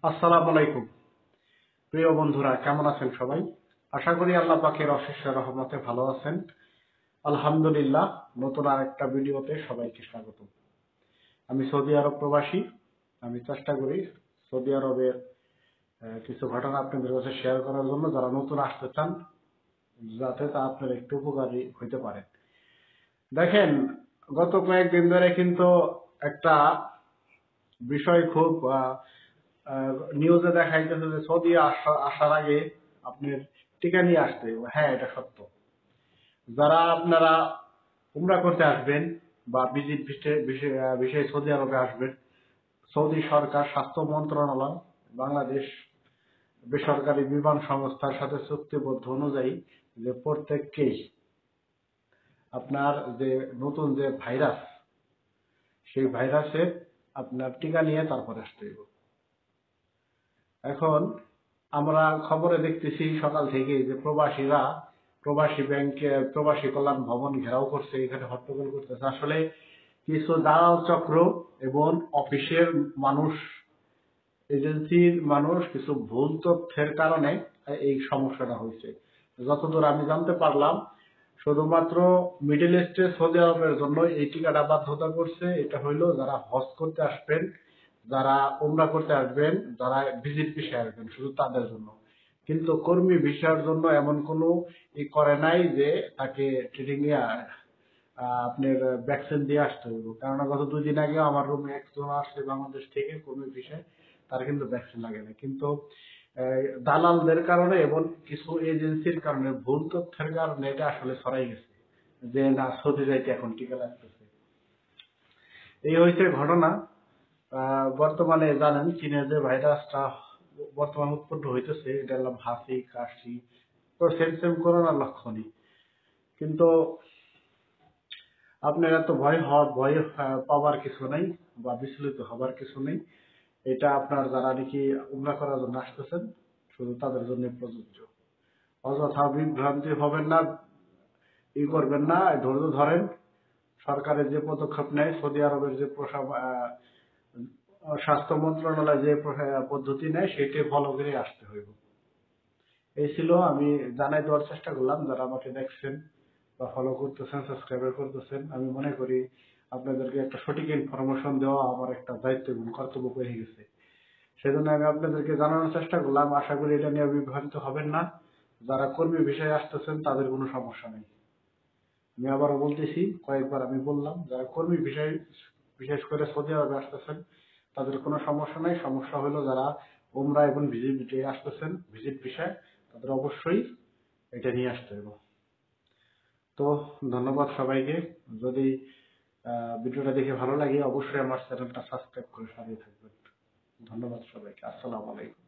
আসসালামু আলাইকুম। প্রিয় বন্ধুরা, কেমন আছেন সবাই? আশা করি আল্লাহ পাকের অশেষ রহমতে ভালো আছেন। আলহামদুলিল্লাহ, নতুন আরেকটা ভিডিওতে সবাইকে স্বাগত। আমি সৌদি আরব প্রবাসী। আমি চেষ্টা করি সৌদি আরবের কিছু ঘটনা আপনাদের কাছে শেয়ার করার জন্য, যারা নতুন আসতে চান, যাতে তা আপনার একটু উপকারী হইতে পারে। দেখেন, গত কয়েকদিন ধরে কিন্তু একটা বিষয় খুব নিউজে দেখাইতেছে যে সৌদি আসার আগে আপনার টিকা নিয়ে আসতে হবে। হ্যাঁ, এটা সত্য। যারা আপনারা উমরা করতে আসবেন বা ভিজিট বিষয়ে সৌদি আরবে আসবেন, সৌদি সরকার স্বাস্থ্য মন্ত্রণালয় বাংলাদেশ বেসরকারি বিমান সংস্থার সাথে চুক্তিবদ্ধ অনুযায়ী যে প্রত্যেককেই আপনার যে নতুন যে ভাইরাস, সেই ভাইরাসের আপনার টিকা নিয়ে তারপরে আসতে হবে। এখন আমরা খবরে দেখতেছি সকাল থেকে যে প্রবাসী ব্যাংকে প্রবাসী কল্যাণ ভবন ঘেরাও করছে, এখানে হট্টগোল করতেছে। আসলে কিছু দালাল চক্র এবং অফিসের মানুষ, এজেন্সির মানুষ কিছু ভুল তথ্যের কারণে এই সমস্যাটা হয়েছে। যতদূর আমি জানতে পারলাম, শুধুমাত্র মিডল ইস্টে সৌদি আরবের জন্য এই টিকাটা বাধ্যতা করছে। এটা হইলো যারা হজ করতে আসবেন, যারা উমরা করতে আসবেন, যারা ভিজিট ভিসায় আসবেন, শুধু তাদের জন্য। কিন্তু কর্মী ভিসার জন্য এমন কোনো করে নাই যে তাকে ট্রেনিং এ আপনার ভ্যাকসিন দিয়ে আসতে হইব। কেননা গত 2 দিন আগে আমার রুমে একজন আসছে বাংলাদেশ থেকে কর্মী ভিসায়, তার কিন্তু ভ্যাকসিন লাগে না। কিন্তু দালালদের কারণে এবং কিছু এজেন্সির কারণে, ভুল তথ্যের কারণে এটা আসলে ছড়াই গেছে যে না, সৌদি যাইতে এখন টিকা লাগতেছে। এই হইছে ঘটনা। বর্তমানে জানেন চীনে যে ভাইরাসটা বর্তমান উৎপন্ন হইতেছে, এটা হলাম হাসি কাশি, তো সেম সেম করোনার লক্ষণই। কিন্তু আপনার এত ভয় পাওয়ার কিছু নাই বা বিচলিত হবার কিছু নেই। এটা আপনার যারা নাকি উমরা করার জন্য আসতেছেন, শুধু তাদের জন্য প্রযোজ্য। অযথা বিভ্রান্তি হবেন না, করবেন না, ধৈর্য ধরেন। সরকারের যে পদক্ষেপ নেয়, সৌদি আরবের যে স্বাস্থ্য মন্ত্রণালয় যে পদ্ধতি নেয়, সেটাই ফলো করে আসতে হইব। এই ছিল, আমি জানাই দেওয়ার চেষ্টা করলাম। যারা আমাকে দেখছেন বা ফলো করতেছেন, সাবস্ক্রাইব করতেছেন, আমি মনে করি আপনাদেরকে একটা সঠিক ইনফরমেশন দেওয়া আমার একটা দায়িত্ব এবং কর্তব্য হয়ে গেছে। সেজন্য আমি আপনাদেরকে জানানোর চেষ্টা করলাম। আশা করি এটা নিয়ে বিভ্রান্ত হবেন না। যারা কর্মী বিষয়ে আসতেছেন তাদের কোনো সমস্যা নেই। আমি আবারও বলতেছি, কয়েকবার আমি বললাম, যারা কর্মী বিষয় বিশেষ করে সৌদি আরবে আসতেছেন তাদের কোনো সমস্যা নাই। সমস্যা হলো যারা উমরা এবং ভিজিট আসতেছেন, ভিজিট বিষয়, তাদের অবশ্যই এটা নিয়ে আসতে হবে। তো ধন্যবাদ সবাইকে। যদি ভিডিওটা দেখে ভালো লাগে, অবশ্যই আমার চ্যানেলটা সাবস্ক্রাইব করে সাথে থাকবেন। ধন্যবাদ সবাইকে। আসসালামু আলাইকুম।